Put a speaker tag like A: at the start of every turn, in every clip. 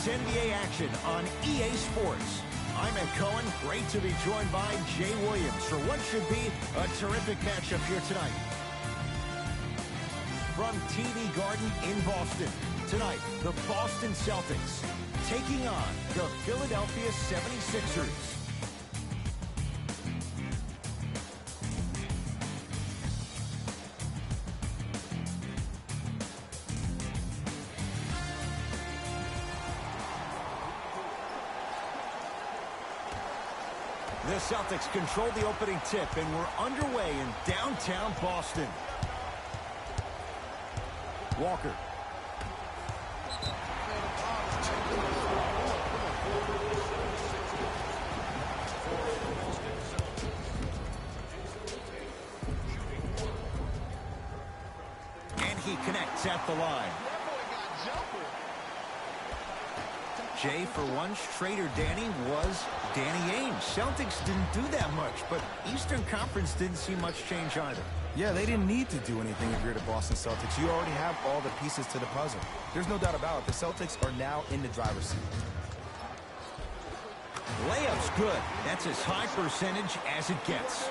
A: It's NBA action on EA Sports. I'm Ed Cohen. Great to be joined by Jay Williams for what should be a terrific matchup here tonight. From TD Garden in Boston, tonight, the Boston Celtics taking on the Philadelphia 76ers. The Celtics control the opening tip, and we're underway in downtown Boston. Walker. And he connects at the line. Jay, for once, Trader Danny was Danny Ainge. Celtics didn't do that much, but Eastern Conference didn't see much change either.
B: Yeah, they didn't need to do anything if you're the Boston Celtics. You already have all the pieces to the puzzle. There's no doubt about it. The Celtics are now in the driver's seat.
A: Layup's good. That's as high percentage as it gets.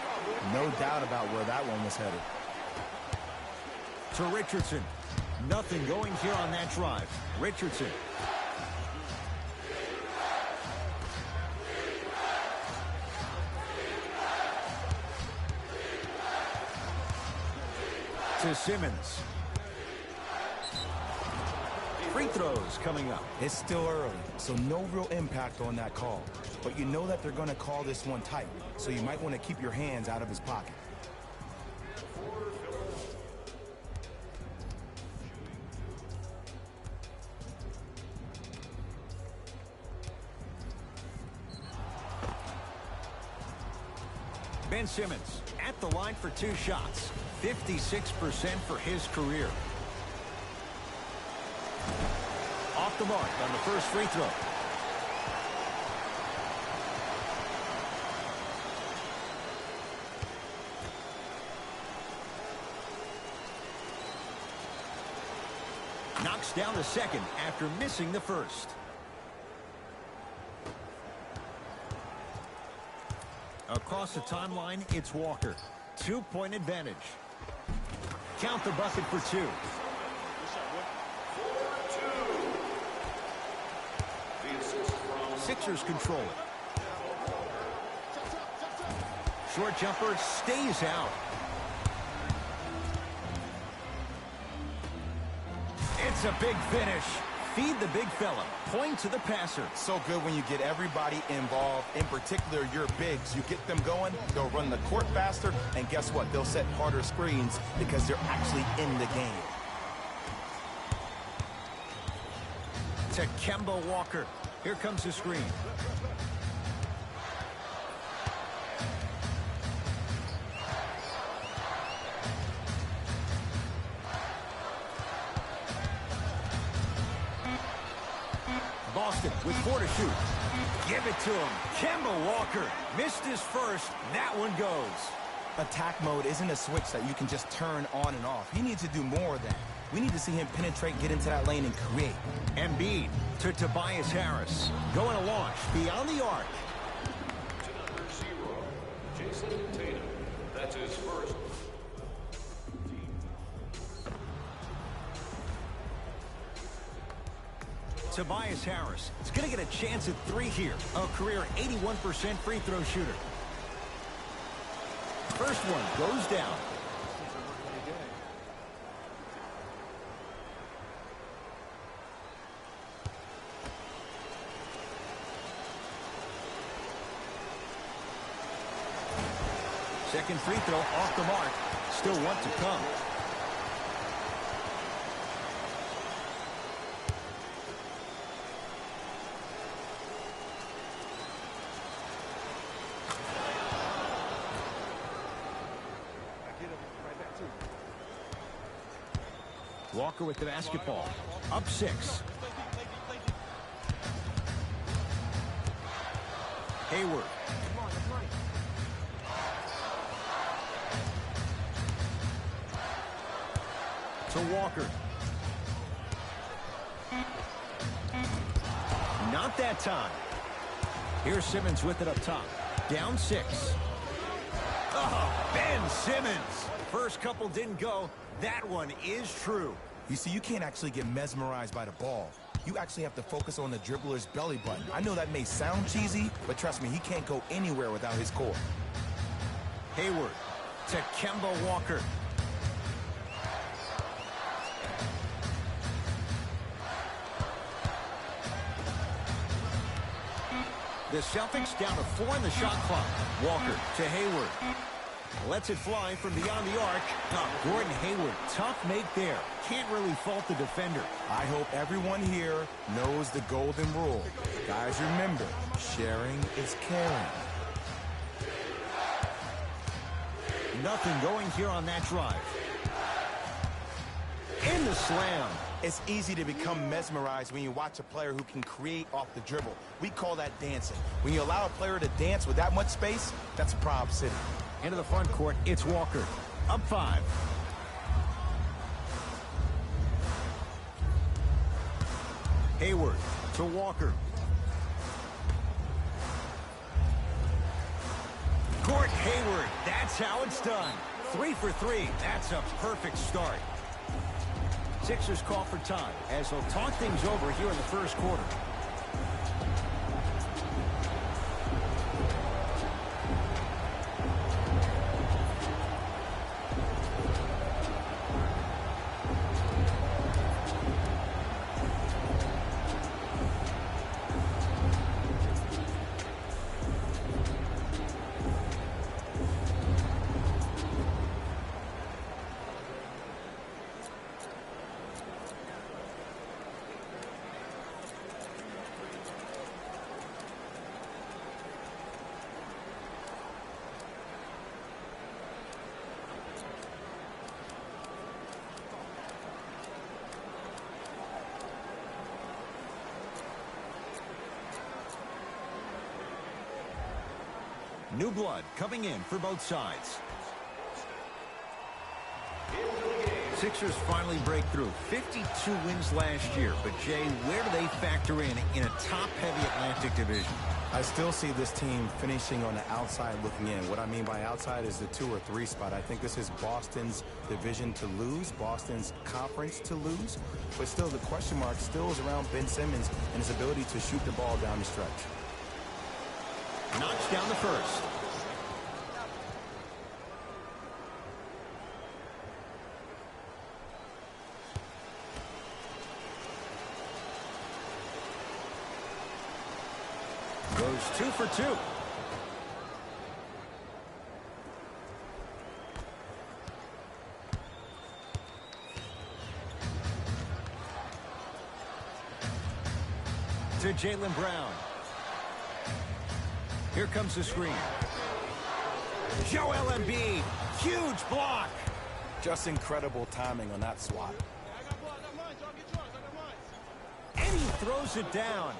B: No doubt about where that one was headed.
A: To Richardson. Nothing going here on that drive. Richardson. To Simmons. Free throws coming up.
B: It's still early, so no real impact on that call. But you know that they're going to call this one tight, so you might want to keep your hands out of his pocket.
A: Ben Simmons at the line for 2 shots. 56% for his career. Off the mark on the first free throw. Knocks down the second after missing the first. Across the timeline, it's Walker. 2-point advantage. Count the bucket for 2. Sixers control it. Short jumper stays out. It's a big finish. Feed the big fella. Point to the passer.
B: So good when you get everybody involved, in particular your bigs. You get them going, they'll run the court faster, and guess what? They'll set harder screens because they're actually in the game.
A: To Kemba Walker. Here comes the screen. Boston with 4 to shoot. Give it to him. Kemba Walker missed his first. That one goes.
B: Attack mode isn't a switch that you can just turn on and off. He needs to do more of that. We need to see him penetrate, get into that lane, and create.
A: Embiid to Tobias Harris. Going to launch beyond the arc.
C: To number 0, Jason Tatum. That's his first.
A: Tobias Harris is going to get a chance at 3 here. A career 81% free throw shooter. First one goes down. Second free throw off the mark. Still one to come. Walker with the basketball. Up 6. Hayward. To Walker. Not that time. Here's Simmons with it up top. Down 6. Oh, Ben Simmons. First couple didn't go. That one is true.
B: You see, you can't actually get mesmerized by the ball. You actually have to focus on the dribbler's belly button. I know that may sound cheesy, but trust me, he can't go anywhere without his core.
A: Hayward to Kemba Walker. The Celtics down to 4 in the shot clock. Walker to Hayward. Lets it fly from beyond the arc. Oh, Gordon Hayward, tough make there. Can't really fault the defender.
B: I hope everyone here knows the golden rule. Guys, remember, sharing is caring.
A: Nothing going here on that drive. In the slam.
B: It's easy to become mesmerized when you watch a player who can create off the dribble. We call that dancing. When you allow a player to dance with that much space, that's a Prob City.
A: Into the front court, it's Walker. Up 5. Hayward to Walker. Gordon Hayward, that's how it's done. 3 for 3, that's a perfect start. Sixers call for time as they'll talk things over here in the first quarter. New blood coming in for both sides. Sixers finally break through. 52 wins last year. But, Jay, where do they factor in a top-heavy Atlantic division?
B: I still see this team finishing on the outside looking in. What I mean by outside is the 2 or 3 spot. I think this is Boston's division to lose, Boston's conference to lose. But still, the question mark still is around Ben Simmons and his ability to shoot the ball down the stretch.
A: Knocks down the first. Goes 2 for 2. To Jaylen Brown. Here comes the screen. Joel Embiid, huge block.
B: Just incredible timing on that swat.
A: And he throws it down.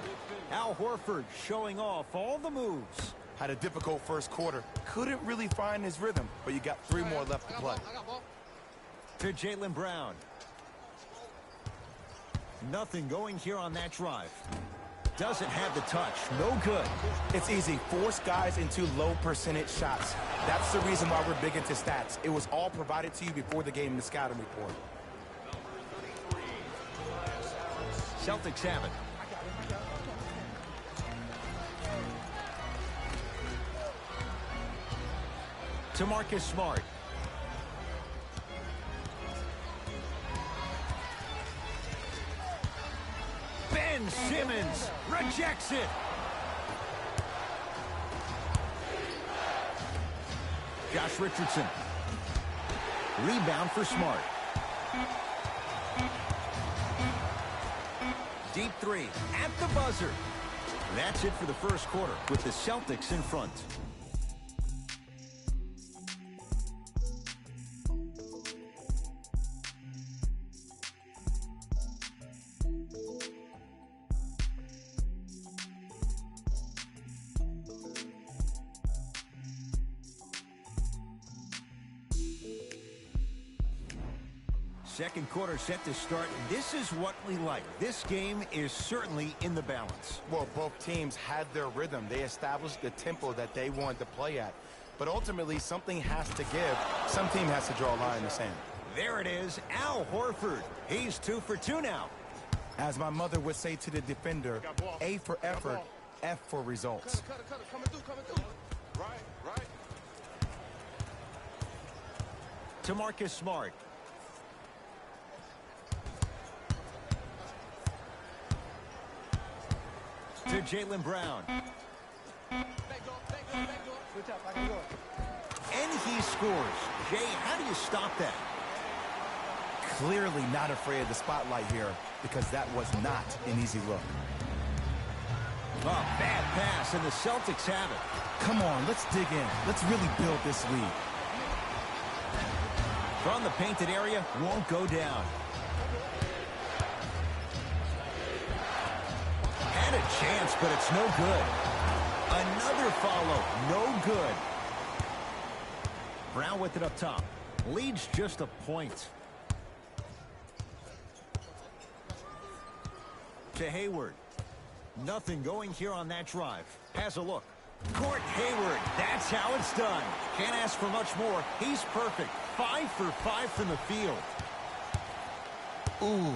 A: Al Horford showing off all the moves.
B: Had a difficult first quarter. Couldn't really find his rhythm, but you got 3 more left to play.
A: To Jaylen Brown. Nothing going here on that drive. Doesn't have the touch. No good.
B: It's easy. Force guys into low percentage shots. That's the reason why we're big into stats. It was all provided to you before the game in the scouting report.
A: Celtics have it. To Marcus Smart. Ben Simmons rejects it. Josh Richardson. Rebound for Smart. Deep 3 at the buzzer. That's it for the first quarter with the Celtics in front. Second quarter set to start. This is what we like. This game is certainly in the balance.
B: Well, both teams had their rhythm. They established the tempo that they wanted to play at. But ultimately, something has to give. Some team has to draw a line in the sand.
A: There it is, Al Horford. He's 2 for 2 now.
B: As my mother would say to the defender, A for effort, F for results.
C: Coming through. Right.
A: To Marcus Smart. To Jaylen Brown. And he scores. Jay, how do you stop that?
B: Clearly not afraid of the spotlight here because that was not an easy look.
A: A bad pass, and the Celtics have it.
B: Come on, let's dig in. Let's really build this lead.
A: From the painted area, won't go down. Had a chance, but it's no good. Another follow, no good. Brown with it up top. Leads just a point. To Hayward. Nothing going here on that drive. Has a look. Gordon Hayward, that's how it's done. Can't ask for much more. He's perfect. 5 for 5 from the field.
B: Ooh.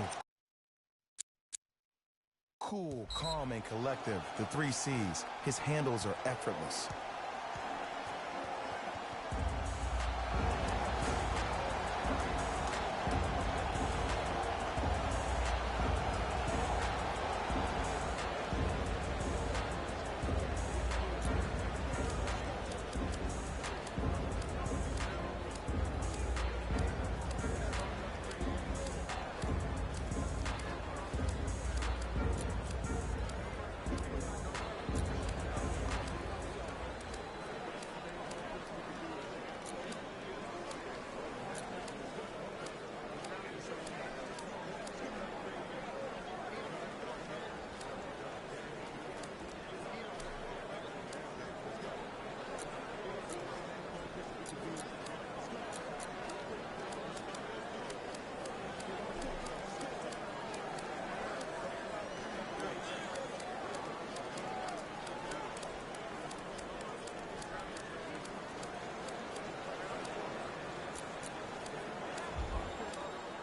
B: Cool, calm, and collective. The 3 C's. His handles are effortless.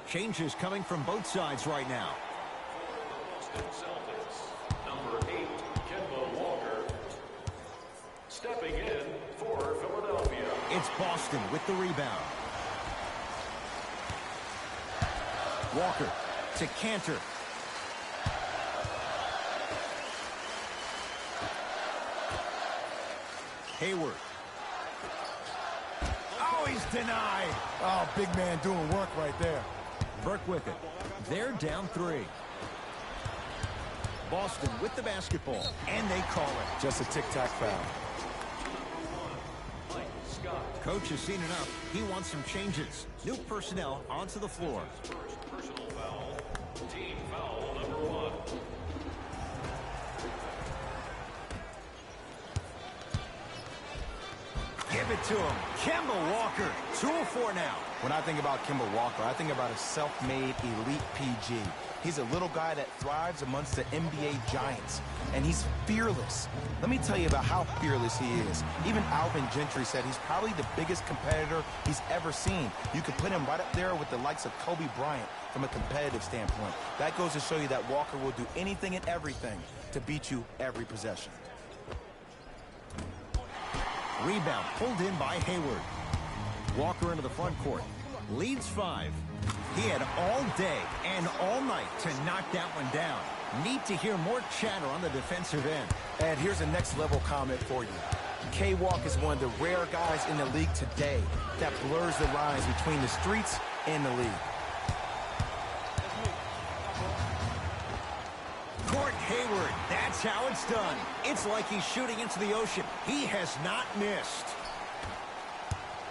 A: Changes coming from both sides right now.
C: Celtics, number 8, Kemba Walker. Stepping in for Philadelphia.
A: It's Boston with the rebound. Walker to Cantor. Hayward. Oh, he's denied.
B: Oh, big man doing work right there.
A: Burke with it. They're down 3. Boston with the basketball, and they call it.
B: Just a tic-tac foul.
A: Coach has seen enough. He wants some changes. New personnel onto the floor.
C: First personal foul. Team foul number 1.
A: Give it to him. Kemba Walker, 2 of 4 now.
B: When I think about Kemba Walker, I think about a self-made elite PG. He's a little guy that thrives amongst the NBA giants, and he's fearless. Let me tell you about how fearless he is. Even Alvin Gentry said he's probably the biggest competitor he's ever seen. You could put him right up there with the likes of Kobe Bryant from a competitive standpoint. That goes to show you that Walker will do anything and everything to beat you every possession.
A: Rebound pulled in by Hayward. Walker into the front court. Leads 5. He had all day and all night to knock that one down. Need to hear more chatter on the defensive end.
B: And here's a next-level comment for you. K-Walk is one of the rare guys in the league today that blurs the lines between the streets and the league.
A: Gordon Hayward, that's how it's done. It's like he's shooting into the ocean. He has not missed.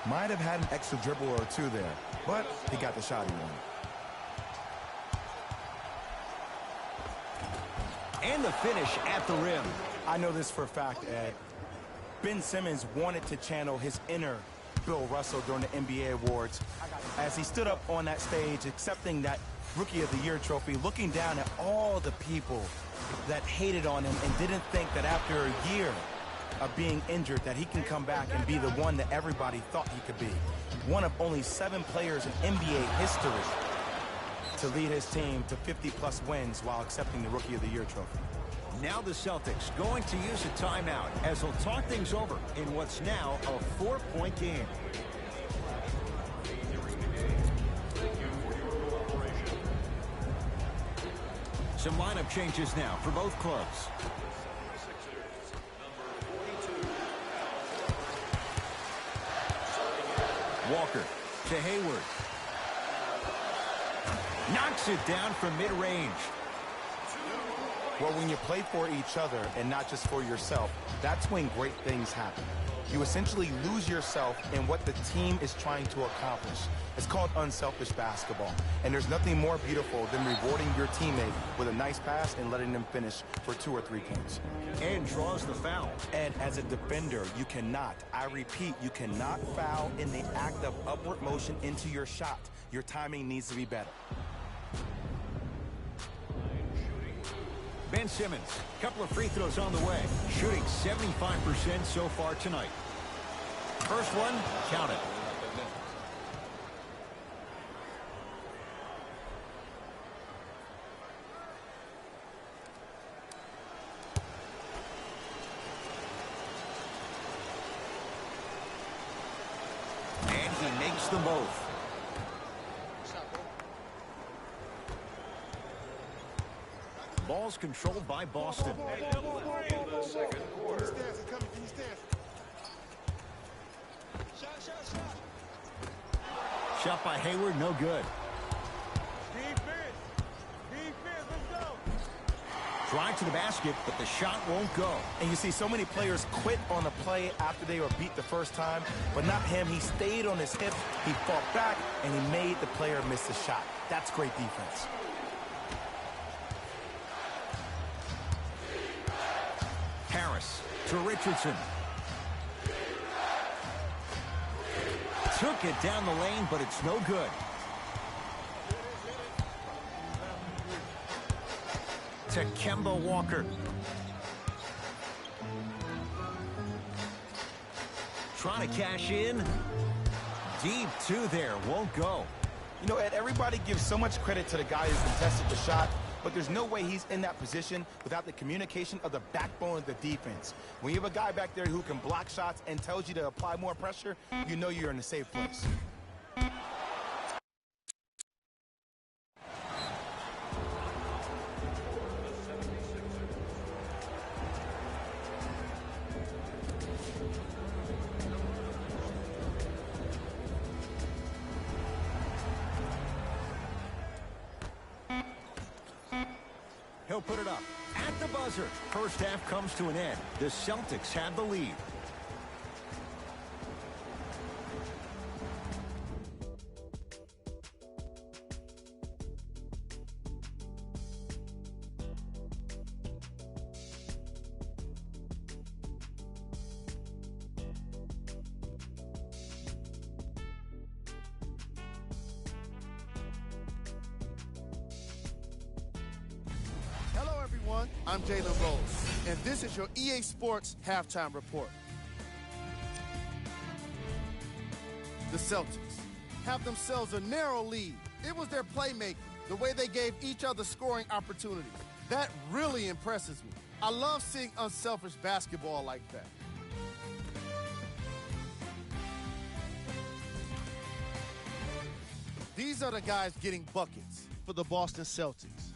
B: Might have had an extra dribble or 2 there, but he got the shot he wanted.
A: And the finish at the rim.
B: I know this for a fact, Ed. Ben Simmons wanted to channel his inner Bill Russell during the NBA awards as he stood up on that stage accepting that Rookie of the Year trophy, looking down at all the people that hated on him and didn't think that after a year of being injured that he can come back and be the one that everybody thought he could be. One of only 7 players in NBA history to lead his team to 50-plus wins while accepting the Rookie of the Year trophy.
A: Now the Celtics going to use a timeout as they'll talk things over in what's now a 4-point game. Some lineup changes now for both clubs. Walker to Hayward. Knocks it down from mid-range.
B: Well, when you play for each other and not just for yourself, that's when great things happen. You essentially lose yourself in what the team is trying to accomplish. It's called unselfish basketball. And there's nothing more beautiful than rewarding your teammate with a nice pass and letting them finish for 2 or 3 points.
A: And draws the foul.
B: And as a defender, you cannot, I repeat, you cannot foul in the act of upward motion into your shot. Your timing needs to be better.
A: Ben Simmons, a couple of free throws on the way, shooting 75% so far tonight. First one, count it. And he makes them both. Ball's controlled by Boston.
C: Second quarter.
A: Shot by Hayward, no good.
D: Defense, let's go.
A: Drive to the basket, but the shot won't go.
B: And you see so many players quit on the play after they were beat the first time, but not him. He stayed on his hip, he fought back, and he made the player miss the shot. That's great defense.
A: Harris to Richardson. Took it down the lane, but it's no good. To Kemba Walker. Trying to cash in. Deep 2 there, won't go.
B: You know, Ed, everybody gives so much credit to the guy who contested the shot, but there's no way he's in that position without the communication of the backbone of the defense. When you have a guy back there who can block shots and tells you to apply more pressure, you know you're in a safe place.
A: He'll put it up at the buzzer. First half comes to an end. The Celtics have the lead.
D: Hello, everyone. I'm Jalen Rose, and this is your EA Sports Halftime Report. The Celtics have themselves a narrow lead. It was their playmaking, the way they gave each other scoring opportunities. That really impresses me. I love seeing unselfish basketball like that. These are the guys getting buckets for the Boston Celtics.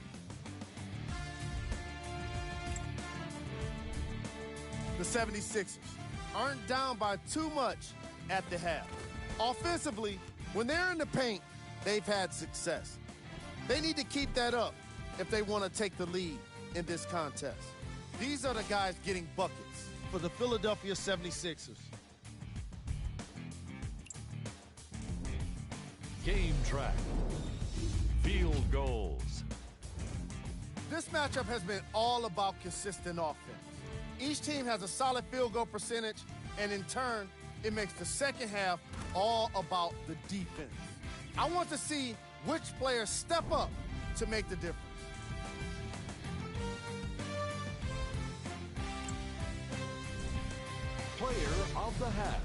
D: The 76ers aren't down by too much at the half. Offensively, when they're in the paint, they've had success. They need to keep that up if they want to take the lead in this contest. These are the guys getting buckets for the Philadelphia 76ers.
C: Game track. Field goals.
D: This matchup has been all about consistent offense. Each team has a solid field goal percentage, and in turn, it makes the second half all about the defense. I want to see which players step up to make the difference.
C: Player of the half.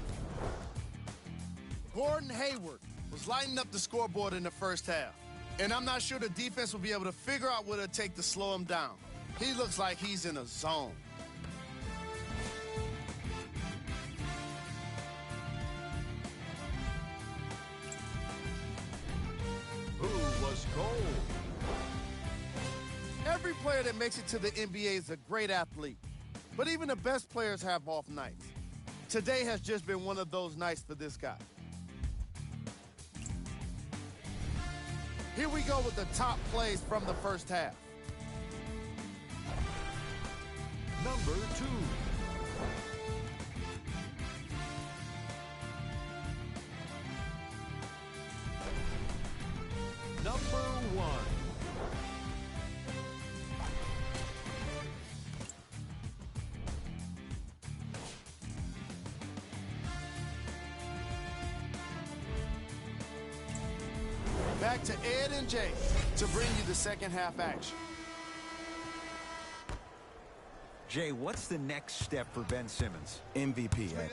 D: Gordon Hayward was lighting up the scoreboard in the first half. And I'm not sure the defense will be able to figure out what it'll take to slow him down. He looks like he's in a zone.
C: Who was gold?
D: Every player that makes it to the NBA is a great athlete. But even the best players have off nights. Today has just been one of those nights for this guy. Here we go with the top plays from the first half.
C: Number 2. Number 1.
D: Back to Ed and Jay to bring you the second half action.
A: Jay, what's the next step for Ben Simmons?
B: MVP, Ed,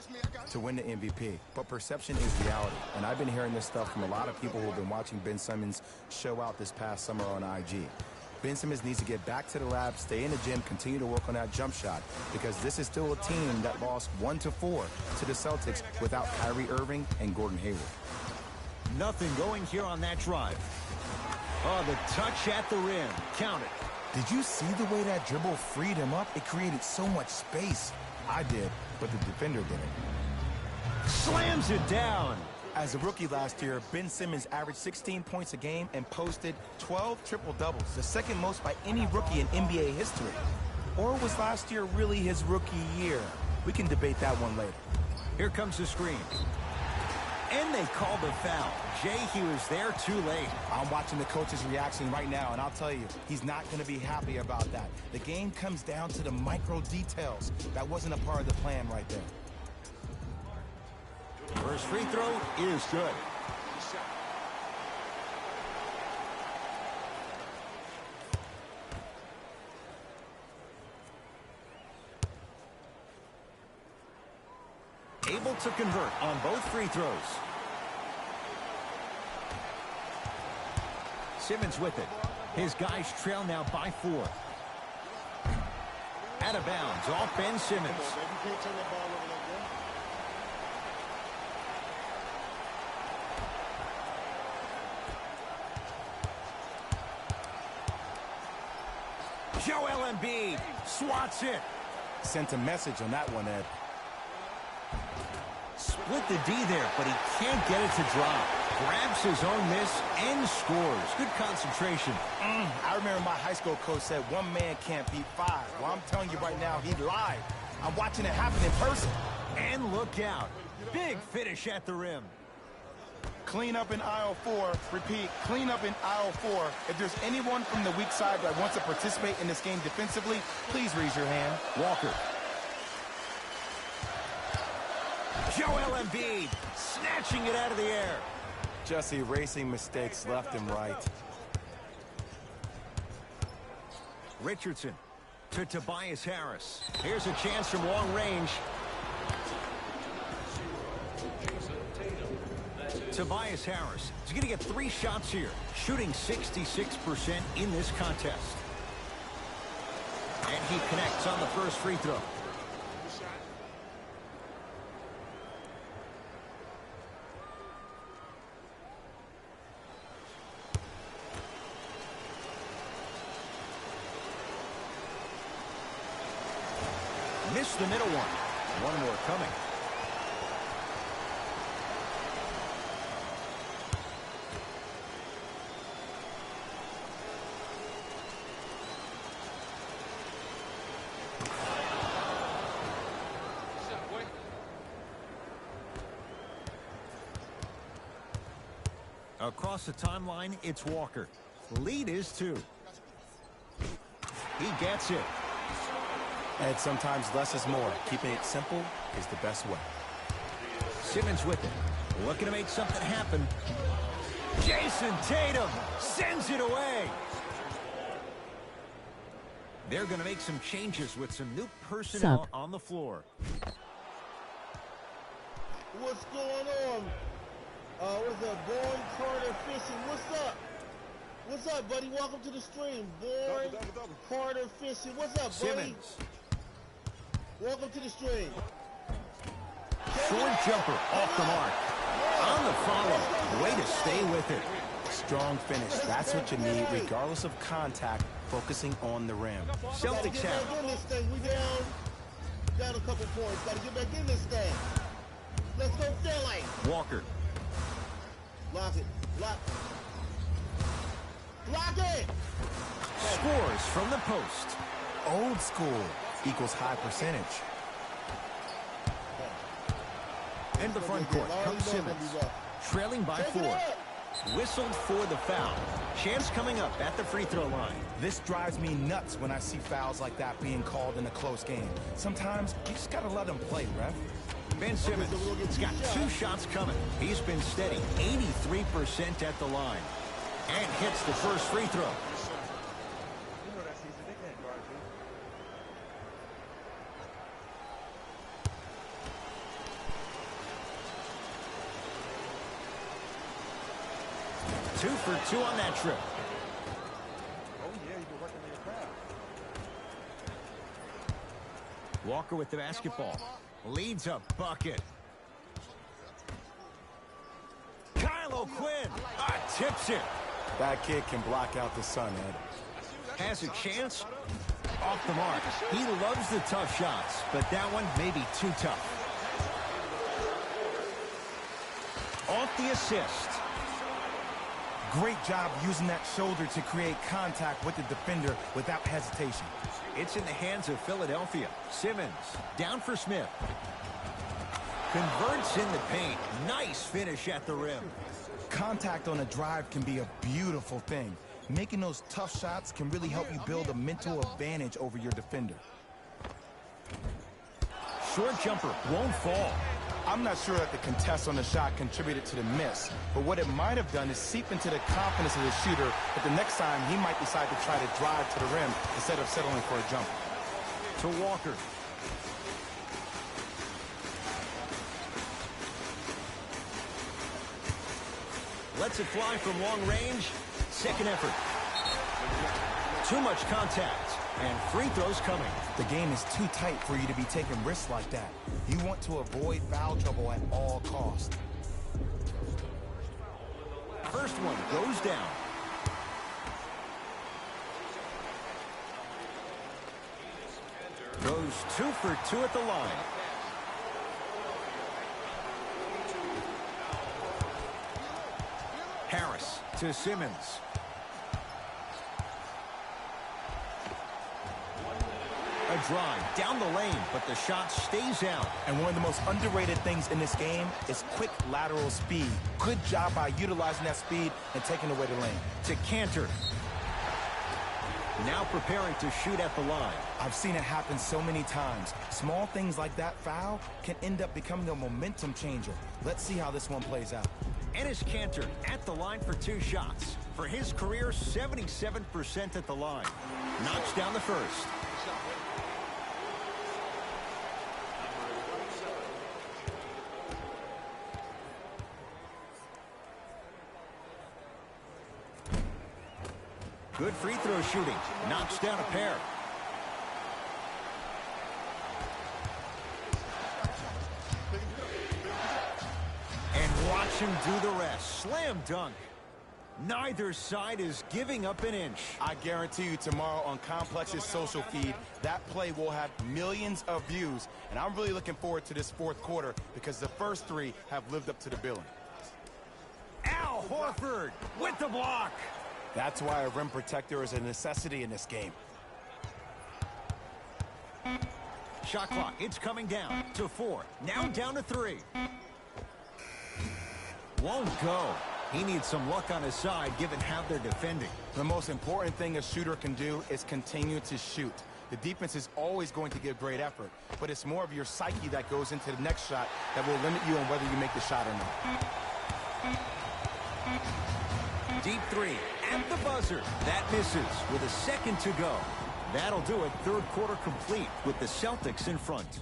B: to win the MVP. But perception is reality. And I've been hearing this stuff from a lot of people who have been watching Ben Simmons show out this past summer on IG. Ben Simmons needs to get back to the lab, stay in the gym, continue to work on that jump shot, because this is still a team that lost 1-4 to the Celtics without Kyrie Irving and Gordon Hayward.
A: Nothing going here on that drive. Oh, the touch at the rim. Count it.
B: Did you see the way that dribble freed him up? It created so much space. I did, but the defender didn't.
A: Slams it down.
B: As a rookie last year, Ben Simmons averaged 16 points a game and posted 12 triple-doubles, the second most by any rookie in NBA history. Or was last year really his rookie year? We can debate that one later.
A: Here comes the screen. And they called the foul. Jay, he was there too late.
B: I'm watching the coach's reaction right now, and I'll tell you, he's not going to be happy about that. The game comes down to the micro details. That wasn't a part of the plan right there.
A: First free throw is good. Able to convert on both free throws. Simmons with it. His guys trail now by 4. Out of bounds off Ben Simmons. Joel Embiid swats it.
B: Sent a message on that one, Ed.
A: Split the D there, but he can't get it to drop. Grabs his own miss and scores. Good concentration.
B: I remember my high school coach said one man can't beat 5. Well, I'm telling you right now, he lied. I'm watching it happen in person.
A: And look out. Big finish at the rim.
B: Clean up in aisle 4. Repeat, clean up in aisle 4. If there's anyone from the weak side that wants to participate in this game defensively, please raise your hand.
A: Walker. Joel Embiid snatching it out of the air.
B: Just erasing mistakes left and right.
A: Richardson to Tobias Harris. Here's a chance from long range. Tobias Harris is going to get 3 shots here, shooting 66% in this contest. And he connects on the first free throw. Missed the middle one. One more coming. Across the timeline, it's Walker. Lead is 2. He gets it.
B: And sometimes less is more. Keeping it simple is the best way.
A: Simmons with it. Looking to make something happen. Jason Tatum sends it away. They're going to make some changes with some new personnel on the floor.
E: What's going on? What is that? Born Carter Fishing. What's up? What's up, buddy? Welcome to the stream. Born Carter Fishing. What's up, buddy?
A: Simmons.
E: Welcome to the stream.
A: Short jumper off the mark. On the follow. Way to stay with it.
B: Strong finish. That's what you need, regardless of contact, focusing on the rim.
A: Celtics
E: Get
A: have
E: back in this thing. We down a couple points. Got to get back in this thing. Let's go, Philly.
A: Walker.
E: Lock it. Lock it.
A: Scores from the post.
B: Old school equals high percentage.
A: Into the front court comes Simmons. Trailing by 4. Whistled for the foul. Chance coming up at the free throw line.
B: This drives me nuts when I see fouls like that being called in a close game. Sometimes you just gotta let them play, ref.
A: Ben Simmons has got 2 shots coming. He's been steady, 83% at the line. And hits the first free throw. Two for 2 on that trip. Walker with the basketball. Leads a bucket. Kyle O'Quinn tips it.
B: That kid can block out the sun, Ed.
A: Has a chance. Off the mark. He loves the tough shots, but that one may be too tough. Off the assist.
B: Great job using that shoulder to create contact with the defender without hesitation.
A: It's in the hands of Philadelphia. Simmons down for Smith. Converts in the paint. Nice finish at the rim.
B: Contact on a drive can be a beautiful thing. Making those tough shots can really help you build a mental advantage over your defender.
A: Short jumper won't fall.
B: I'm not sure that the contest on the shot contributed to the miss, but what it might have done is seep into the confidence of the shooter, but the next time he might decide to try to drive to the rim instead of settling for a jumper.
A: To Walker. Lets it fly from long range. Second effort. Too much contact. And free throws coming.
B: The game is too tight for you to be taking risks like that. You want to avoid foul trouble at all costs.
A: First one goes down. Goes 2 for 2 at the line. Harris to Simmons. A drive down the lane, but the shot stays out.
B: And one of the most underrated things in this game is quick lateral speed. Good job by utilizing that speed and taking away the lane.
A: To Cantor. Now preparing to shoot at the line.
B: I've seen it happen so many times. Small things like that foul can end up becoming a momentum changer. Let's see how this one plays out.
A: Enes Kanter at the line for 2 shots. For his career, 77% at the line. Knocks down the first. Good free throw shooting. Knocks down a pair. And watch him do the rest. Slam dunk. Neither side is giving up an inch.
B: I guarantee you tomorrow on Complex's social feed, that play will have millions of views. And I'm really looking forward to this fourth quarter because the first 3 have lived up to the billing.
A: Al Horford with the block.
B: That's why a rim protector is a necessity in this game.
A: Shot clock, it's coming down to 4. Now down to 3. Won't go. He needs some luck on his side given how they're defending.
B: The most important thing a shooter can do is continue to shoot. The defense is always going to give great effort, but it's more of your psyche that goes into the next shot that will limit you on whether you make the shot or not.
A: Deep three at the buzzer. That misses with a second to go. That'll do it. Third quarter complete with the Celtics in front.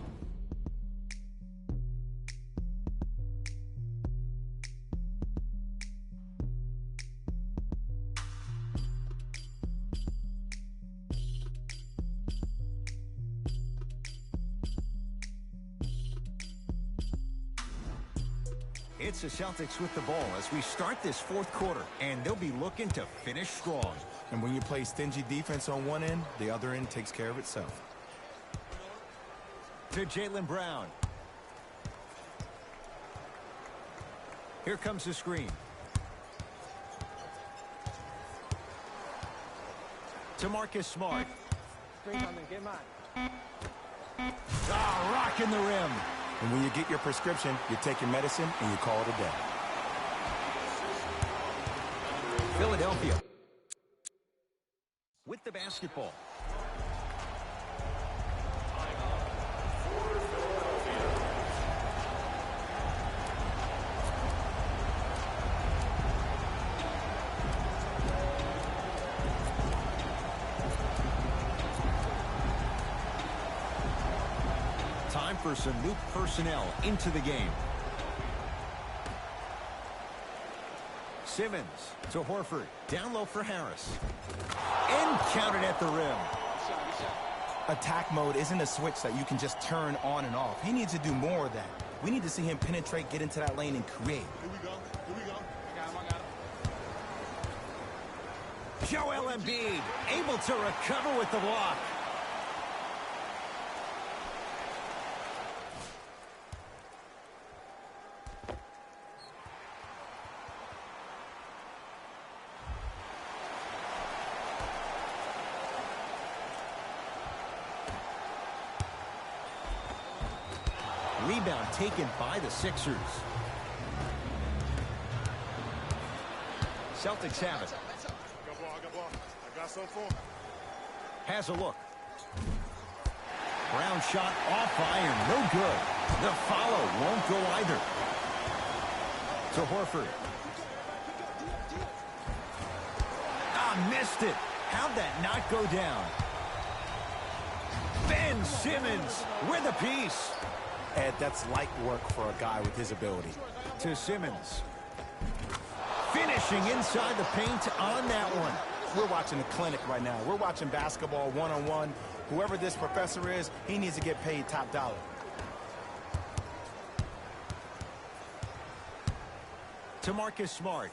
A: It's the Celtics with the ball as we start this fourth quarter, and they'll be looking to finish strong.
B: And when you play stingy defense on one end, the other end takes care of itself.
A: To Jaylen Brown. Here comes the screen. To Marcus Smart. Rocking the rim.
B: And when you get your prescription, you take your medicine and you call it a day.
A: Philadelphia with the basketball. Time for some new personnel into the game. Simmons to Horford. Down low for Harris. And counted at the rim.
B: Attack mode isn't a switch that you can just turn on and off. He needs to do more of that. We need to see him penetrate, get into that lane, and create.
E: Here we go. Here we go. I got him.
A: Joel Embiid able to recover with the block. Rebound taken by the Sixers. Celtics have it.
E: I got some for him.
A: Has a look. Brown shot off iron. No good. The follow won't go either. To Horford. Missed it. How'd that not go down? Ben Simmons with a piece.
B: Ed, that's light work for a guy with his ability.
A: To Simmons. Finishing inside the paint on that one.
B: We're watching a clinic right now. We're watching basketball one-on-one. Whoever this professor is, he needs to get paid top dollar.
A: To Marcus Smart.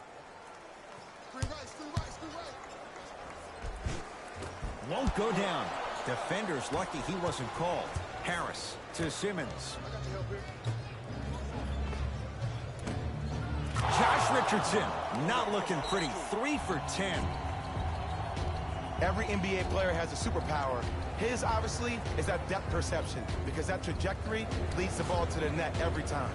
A: Won't go down. Defenders lucky he wasn't called. Harris to Simmons. Josh Richardson not looking pretty. 3 for 10.
B: Every NBA player has a superpower. His, obviously, is that depth perception, because that trajectory leads the ball to the net every time.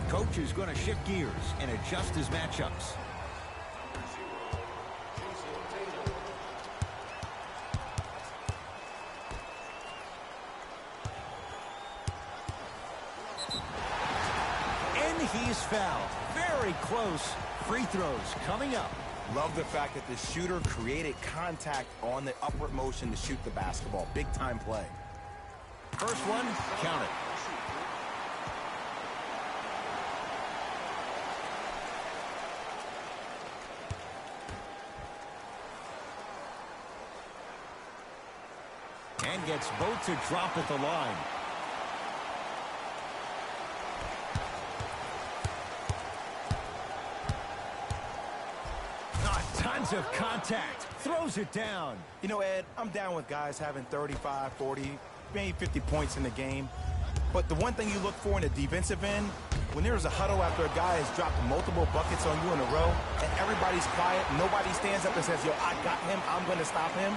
A: Coach is going to shift gears and adjust his matchups. And he's fouled. Very close. Free throws coming up.
B: Love the fact that the shooter created contact on the upward motion to shoot the basketball. Big time play.
A: First one, count it. And gets both to drop at the line. Tons of contact. Throws it down.
B: You know, Ed, I'm down with guys having 35, 40, maybe 50 points in the game. But the one thing you look for in the defensive end, when there's a huddle after a guy has dropped multiple buckets on you in a row, and everybody's quiet, nobody stands up and says, yo, I got him, I'm going to stop him,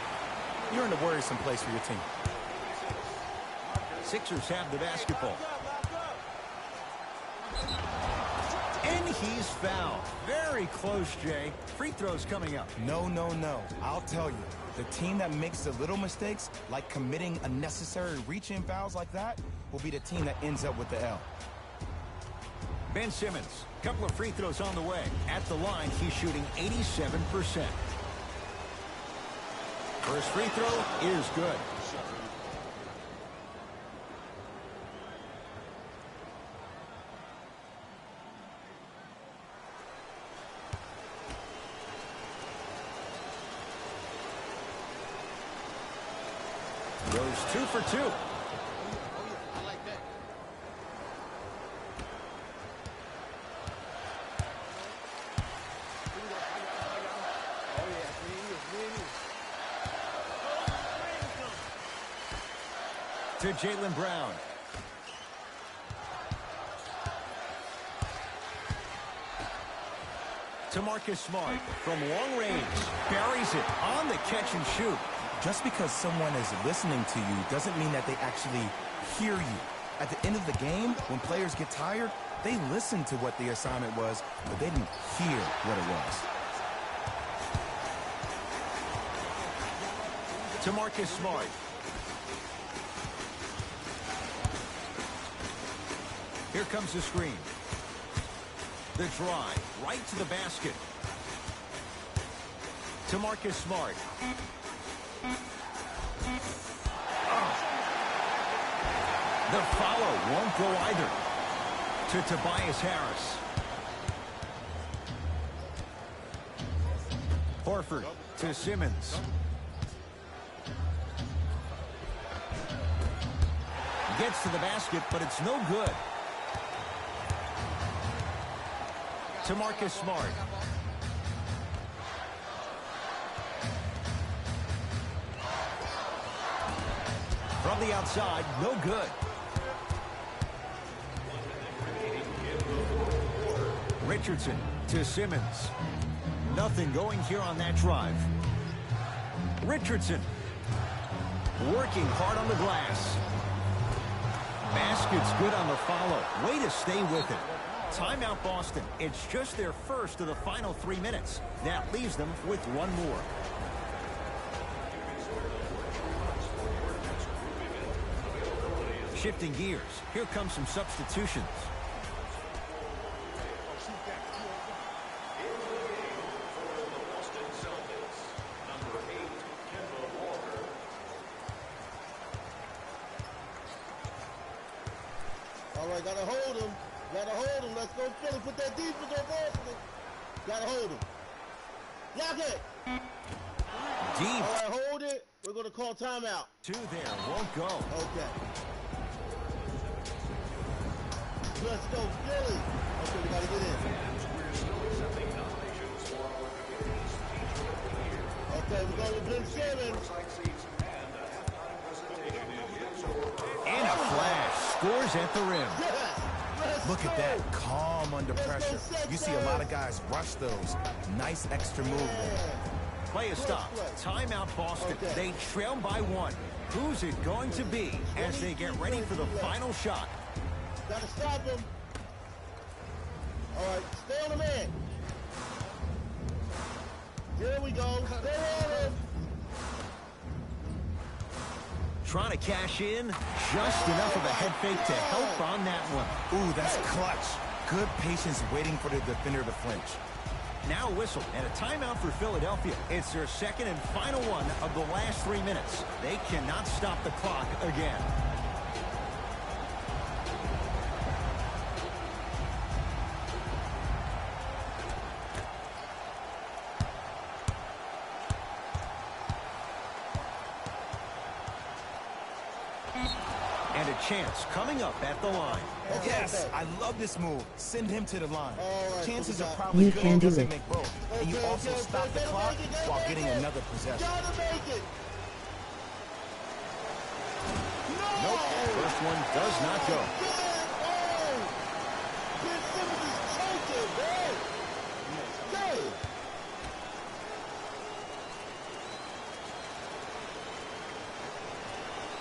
B: you're in a worrisome place for your team.
A: Sixers have the basketball. And he's fouled. Very close, Jay. Free throws coming up.
B: No, no, no. I'll tell you. The team that makes the little mistakes, like committing unnecessary reach-in fouls like that, will be the team that ends up with the L.
A: Ben Simmons, couple of free throws on the way. At the line, he's shooting 87%. First free throw is good. Goes 2 for 2.
E: I like that.
A: To Jaylen Brown. To Marcus Smart from long range. Buries it on the catch and shoot.
B: Just because someone is listening to you doesn't mean that they actually hear you. At the end of the game, when players get tired, they listen to what the assignment was, but they didn't hear what it was.
A: To Marcus Smart. Here comes the screen. The drive, right to the basket. To Marcus Smart. The follow won't go either. To Tobias Harris. Horford to Simmons. Gets to the basket, but it's no good. To Marcus Smart. From the outside, no good. Richardson to Simmons. Nothing going here on that drive. Richardson working hard on the glass. Basket's good on the follow. Way to stay with it. Timeout Boston. It's just their first of the final 3 minutes. That leaves them with one more. Shifting gears. Here come some substitutions.
E: All right, gotta hold him. Gotta hold him. Let's go, Philly. Put that defense on Boston. Gotta hold him. Lock it.
A: Deep.
E: All right, hold it. We're gonna call timeout.
A: 2 there. Won't go.
E: Okay. Let's go, Philly. Okay, we gotta get in. Okay, we're going with Ben Simmons.
A: And a flash. Scores at the rim.
E: Yes.
B: Look at that, calm under pressure. You see a lot of guys rush those. Nice extra move there.
A: Play a stop. Timeout Boston.
E: Okay.
A: They trail by 1. Who's it going to be as they get ready for the final shot?
E: Gotta stop him. All right, stay on the man. Here we go. Stay on him.
A: Trying to cash in. Just enough of a head fake to help on that one.
B: Ooh, that's clutch. Good patience waiting for the defender to flinch.
A: Now a whistle and a timeout for Philadelphia. It's their second and final one of the last 3 minutes. They cannot stop the clock again. And a chance coming up at the line.
B: Yes, I love this move. Send him to the line.
E: right,
B: Chances
E: so
B: are
E: we got-
B: probably
F: You
B: good
F: can
B: he
F: do
B: doesn't
F: it.
B: make both. And you
E: Okay,
B: also
E: okay,
B: stop the
E: gotta
B: clock
E: make it, gotta
B: while
E: make
B: getting
E: it.
B: another possession.
E: Gotta make it. No!
A: Nope, first one does not go.
E: Ben Simmons is choking, man. Hey.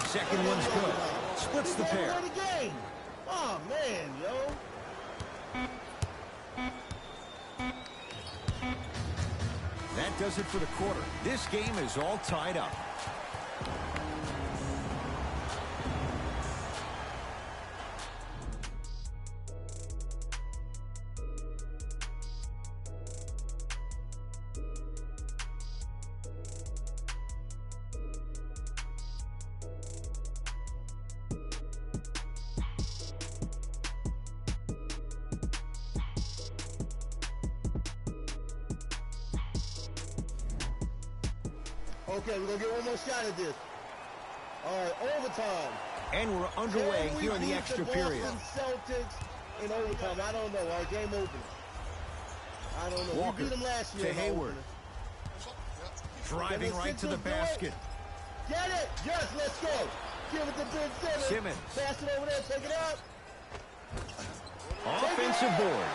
A: Second one's good. Splits the pair.
E: The game. Oh, man, yo.
A: That does it for the quarter. This game is all tied up.
E: Okay, we're going to get one more shot at this. All right, overtime.
A: And we're underway here in the extra period.
E: Celtics in overtime. I don't know. Our game open. I don't know.
A: Walker
E: We beat them last year.
A: to Hayward. Driving right to the basket.
E: Get it. Yes, let's go. Give it to Ben Simmons.
A: Simmons.
E: Pass it over there. Take it out.
A: Offensive board.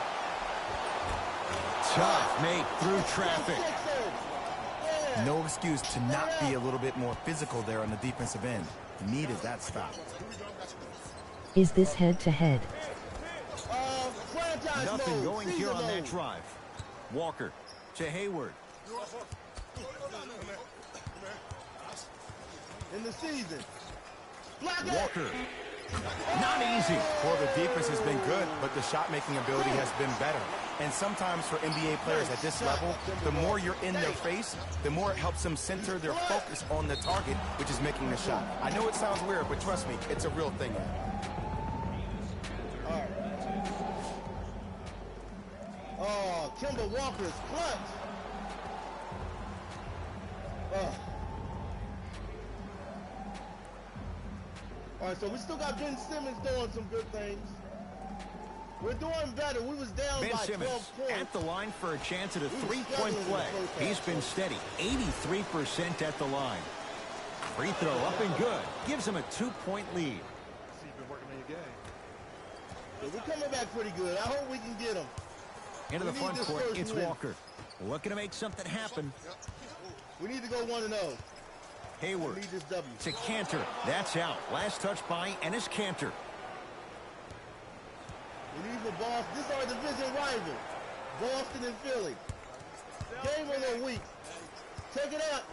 A: Tough make through traffic.
B: No excuse to not be a little bit more physical there on the defensive end. Needed that stop.
F: Is this head-to-head?
A: Nothing going here on that drive. Walker to Hayward.
E: In the season.
A: Walker. Not easy.
B: Well, the defense has been good, but the shot-making ability has been better. And sometimes for NBA players at this level, the more you're in their face, the more it helps them center their focus on the target, which is making the shot. I know it sounds weird, but trust me, it's a real thing.
E: All right. Oh, Kemba Walker's clutch. All right, so we still got Ben Simmons doing some good things. We're doing better. We was down
A: Ben
E: by
A: Simmons
E: 12 points.
A: at the line for a chance at a three-point play. He's been steady, 83% at the line. Free throw up and good. Gives him a 2-point lead.
E: So we're coming back pretty good. I hope we can get him.
A: Into the
E: We
A: front
E: need this
A: court,
E: first
A: it's
E: win.
A: Walker. Looking to make something happen.
E: We need to go 1-0.
A: Hayward
E: We need this W.
A: to Cantor. That's out. Last touch by Enes Cantor.
E: We need for Boston. This is our division rival. Boston and Philly. Game of the week. Take it up.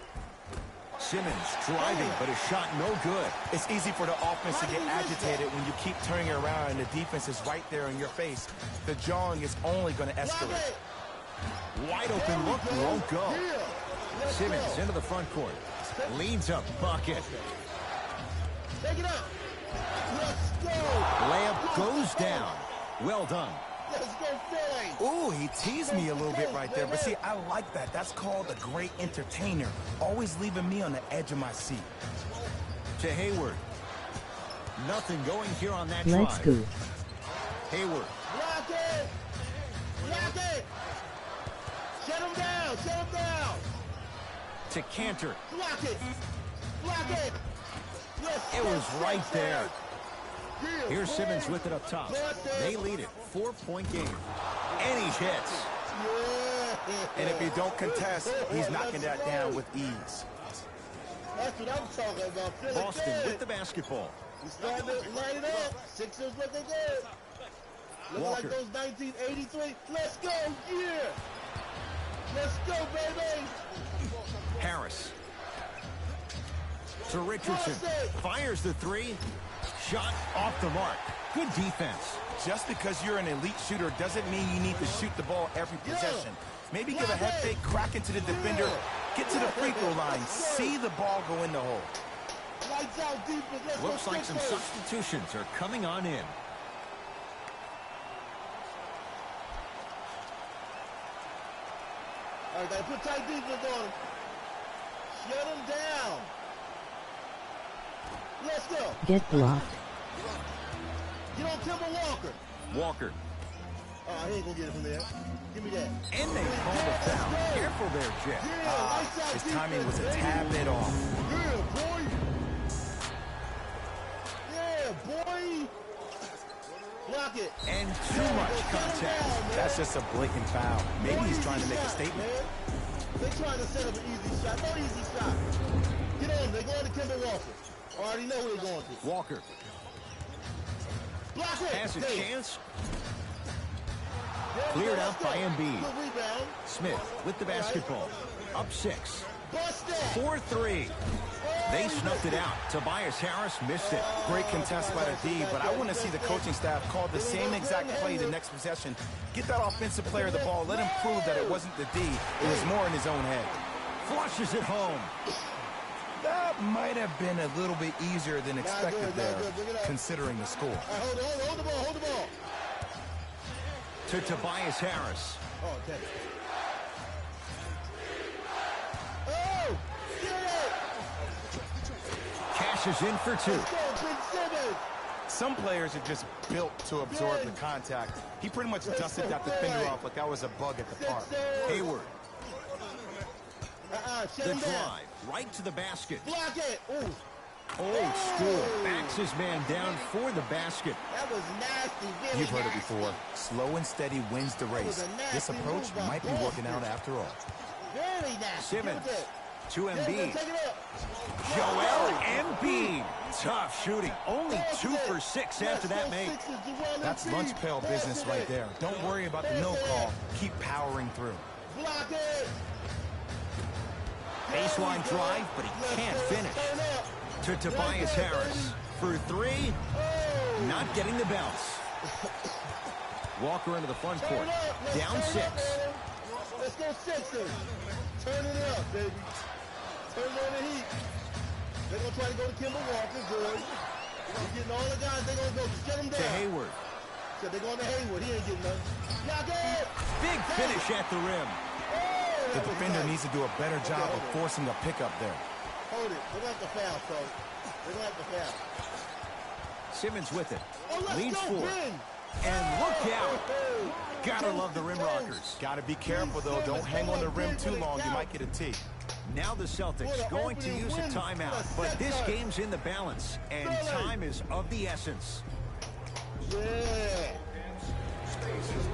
A: Simmons driving, but his shot no good.
B: It's easy for the offense to get agitated when you keep turning it around and the defense is right there in your face. The jawing is only going to escalate.
A: Wide open look, won't go. Simmons into the front court. Leads up, bucket.
E: Take it up. Let's go.
A: Layup goes down. Well done.
E: Let's go, Philly.
B: Ooh, he teased me a little bit right there. But see, I like that. That's called a great entertainer. Always leaving me on the edge of my seat.
A: To Hayward. Nothing going here on that
F: Let's
A: drive.
F: go.
A: Hayward.
E: Block it. Block it. Shut him down. Shut him down.
A: To Cantor.
E: Block it. Block it. Let's
A: It
E: go,
A: was right there.
E: Yeah,
A: Here's
E: boy.
A: Simmons with it up top. They lead it. 4-point game. And he hits.
E: Yeah.
B: And if you don't contest, he's knocking that down with ease.
E: That's what I'm talking about. Philly
A: Boston
E: good.
A: with the basketball.
E: We starting to light it up. Sixers looking good. Looking
A: Walker.
E: like those 1983. Let's go, yeah. Let's go, baby.
A: Harris. To Richardson. Fires the three. Shot off the mark. Good defense.
B: Just because you're an elite shooter doesn't mean you need to shoot the ball every possession. Maybe give a head fake, crack into the defender, get to the free throw line, see the ball go in the hole.
E: Lights out defense. Let's
A: Looks
E: go
A: like some
E: Sixers.
A: substitutions are coming on in.
E: All right, gotta put tight defense on him. Shut him down. Let's go.
F: Get blocked.
E: Get on Kemba Walker.
A: Walker.
E: Oh, he ain't gonna get it from there. Give me that.
A: And they call the foul. Careful there, Jeff.
E: Yeah, lights out
B: His
E: defense,
B: timing was a
E: baby.
B: tad bit off.
E: Yeah, boy. boy. Block it.
A: And too much contact.
B: That's just a blatant foul. Maybe he's trying to make a statement.
E: They're trying to set up an easy shot. No easy shot. Get on. They're going to Kemba Walker. I already know who they're going to.
A: Walker
E: Block it.
A: has a
E: Hey.
A: chance.
E: There we
A: Cleared
E: go.
A: out
E: Let's
A: by
E: go.
A: Embiid.
E: Good rebound.
A: Smith with the basketball. Up 6.
E: Bust that.
A: 4-3. They snuffed it out. Tobias Harris missed it.
B: Great contest by the D, but I want to see the coaching staff call the same exact play the next possession. Get that offensive player the ball. Let him prove that it wasn't the D. It was more in his own head.
A: Flushes it home.
B: That might have been a little bit easier than expected
E: good,
B: there,
E: good. Bring it up.
B: considering the score.
E: All right, hold the ball. Hold the ball.
A: To Tobias Harris.
E: Oh, okay. Oh, get it.
A: Cashes in for 2.
E: Let's go, Ben Simmons.
B: Some players are just built to absorb the contact. He pretty much dusted that defender off like that was a bug at the park.
A: Hayward.
E: Shut
A: The
E: him down.
A: drive. Right to the basket.
E: Block it. Ooh,
A: Old school. Backs his man down for the basket.
E: that was nasty. Very
B: You've heard it
E: nasty.
B: before. Slow and steady wins the race.
E: was a nasty
B: This approach
E: move by
B: might be working out after all.
E: Very nasty.
A: Simmons
E: Give it
A: to
E: there.
A: Embiid.
E: Take it up.
A: Joel Embiid. Tough shooting. Only 2 for 6 after that make.
B: That's lunch pail business right there. Don't worry about the no call. Keep powering through.
E: Block it.
A: Baseline drive, but he can't finish.
E: Turn up.
A: To Tobias Harris. For 3.
E: Oh.
A: Not getting the bounce. Walker into the front
E: Turn
A: court.
E: up. Let's
A: Down
E: turn
A: 6.
E: up, man. Let's go Sixers. Turning it up, baby. Turn on the heat. They're going to try to go to Kemba Walker. Good. They're getting all the guys. They're going to go. Just get them
A: To
E: down.
A: Hayward.
E: So they're going to Hayward. He ain't getting nothing. Block it.
A: Big finish at the rim.
E: Oh,
B: The
E: that was
B: defender
E: nice.
B: needs to do a better job of forcing a pickup there.
E: Hold it. They're going to have to foul, so. They're going to have to foul.
A: Simmons with it.
E: Oh, let's
A: Leads
E: go,
A: 4.
E: Ben.
A: And look out.
E: Oh,
A: Gotta love the rim rockers.
B: Gotta be careful though. Don't hang on the rim too long. You might get a tee.
A: Now the Celtics going to use a timeout, but this game's in the balance, and time is of the essence.
E: Yeah.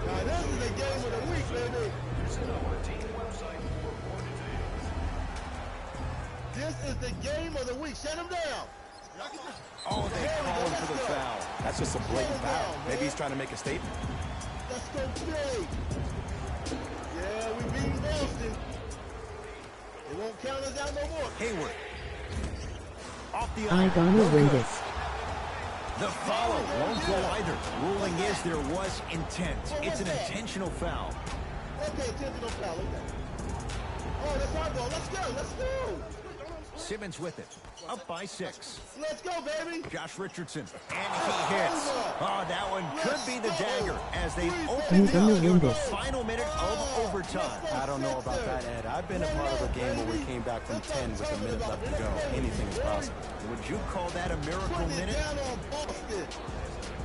E: Now this is the game of the week, baby. This is the game of the week. Shut him down.
A: Oh, they called for the foul.
B: That's just a blatant foul. Maybe he's trying to make a statement.
E: Let's go play. Yeah, we beat Boston. It won't count us out no more.
A: Hayward. Off the
F: I
A: arm.
F: gonna
A: No
F: rate
A: good.
F: it.
A: The follow won't go either. Ruling is there was intent. It's an intentional foul.
E: Okay, intentional foul. Okay. Oh, that's our ball. Let's go. Let's go.
A: Simmons with it. Up by 6.
E: Let's go, baby.
A: Josh Richardson. And he hits. Oh, that one could be the dagger as they open
F: Who's
A: it
F: gonna
A: up
F: win
A: in the
F: this?
A: final minute of overtime.
B: I don't know about that, Ed. I've been a part of a game where we came back from 10 with a minute left to go. Anything is possible.
A: Would you call that a miracle
E: Putting it
A: minute?
E: down on Boston.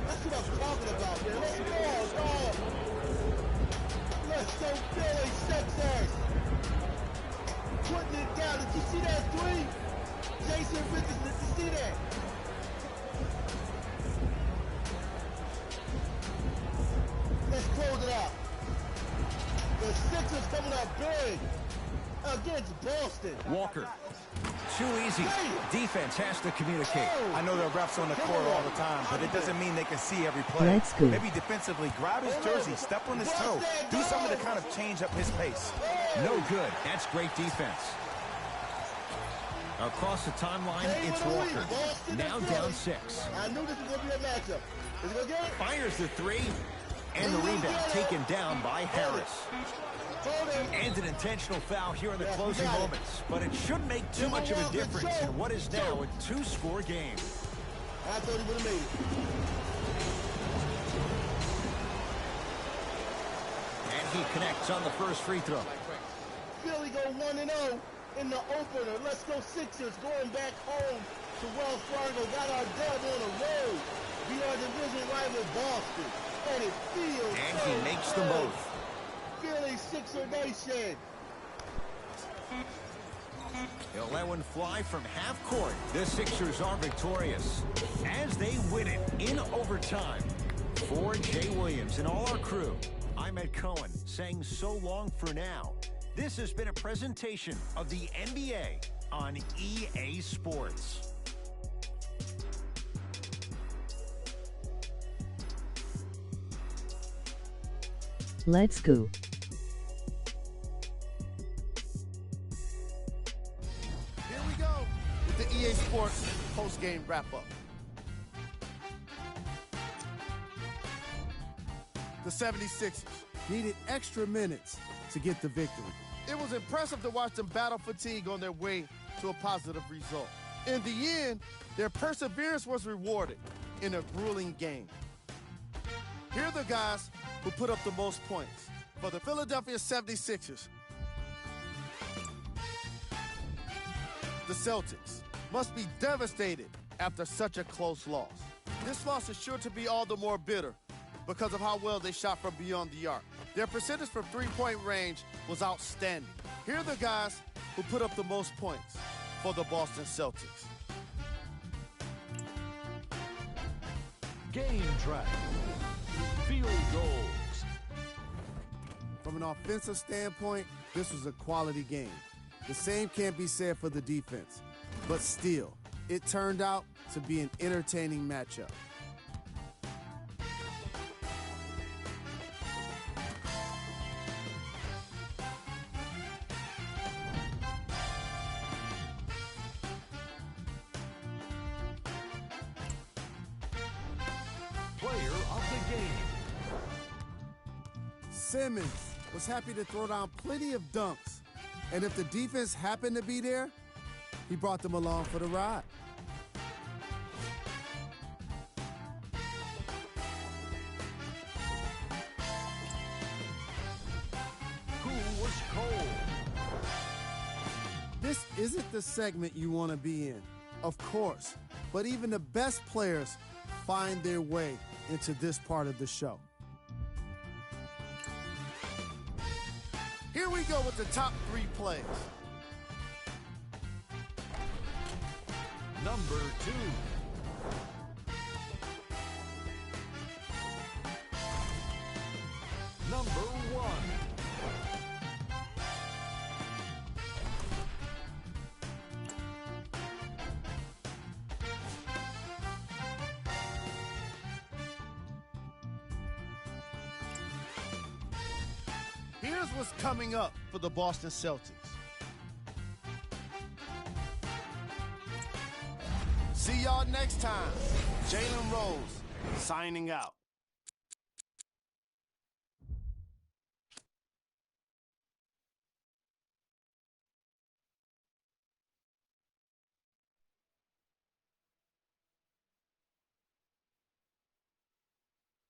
E: That's what I'm talking about, man. Let's go, dog. Let's go, Philly Sixers. Putting it down. Did you see that three? Jason Richardson, did you see that? Let's close it out. The Sixers coming up big against Boston.
A: Walker. Too easy. Defense has to communicate.
B: I know there are refs on the court all the time, but it doesn't mean they can see every play.
F: Let's go.
B: Maybe defensively, grab his jersey, step on his toe, do something to kind of change up his pace.
A: No good. That's great defense. Across the timeline, it's Walker. Now down 6.
E: I knew this was going to be a matchup. Is he going to get it?
A: Fires the 3. And the rebound taken down by Harris.
E: Hold him.
A: And an intentional foul here in the closing moments. But it shouldn't make too much of a difference in what is now a 2-score game.
E: I thought he would have made it.
A: And he connects on the first free throw.
E: Philly go 1-0 in the opener. Let's go Sixers going back home to Wells Fargo. Got our dub on the road. Beat our division rival Boston. And it feels
A: And
E: so
A: he makes them
E: good.
A: both.
E: Philly Sixer Nation.
A: He'll let one fly from half court. The Sixers are victorious as they win it in overtime. For Jay Williams and all our crew, I'm Ed Cohen saying so long for now. This has been a presentation of the NBA on EA Sports.
F: Let's go.
D: Here we go with the EA Sports post-game wrap-up. The 76ers needed extra minutes to get the victory. It was impressive to watch them battle fatigue on their way to a positive result. In the end, their perseverance was rewarded in a grueling game. Here are the guys who put up the most points for the Philadelphia 76ers. The Celtics must be devastated after such a close loss. This loss is sure to be all the more bitter because of how well they shot from beyond the arc. Their percentage from three-point range was outstanding. Here are the guys who put up the most points for the Boston Celtics.
C: Game track. Field goals.
D: From an offensive standpoint, this was a quality game. The same can't be said for the defense, but still, it turned out to be an entertaining matchup.
C: Player of the game.
D: Simmons was happy to throw down plenty of dunks, and if the defense happened to be there, he brought them along for the ride.
C: Who was cold?
D: This isn't the segment you want to be in, of course, but even the best players find their way into this part of the show. Here we go with the top 3 plays.
C: Number 2. Number 1.
D: Here's what's coming up for the Boston Celtics. See y'all next time. Jalen Rose signing out.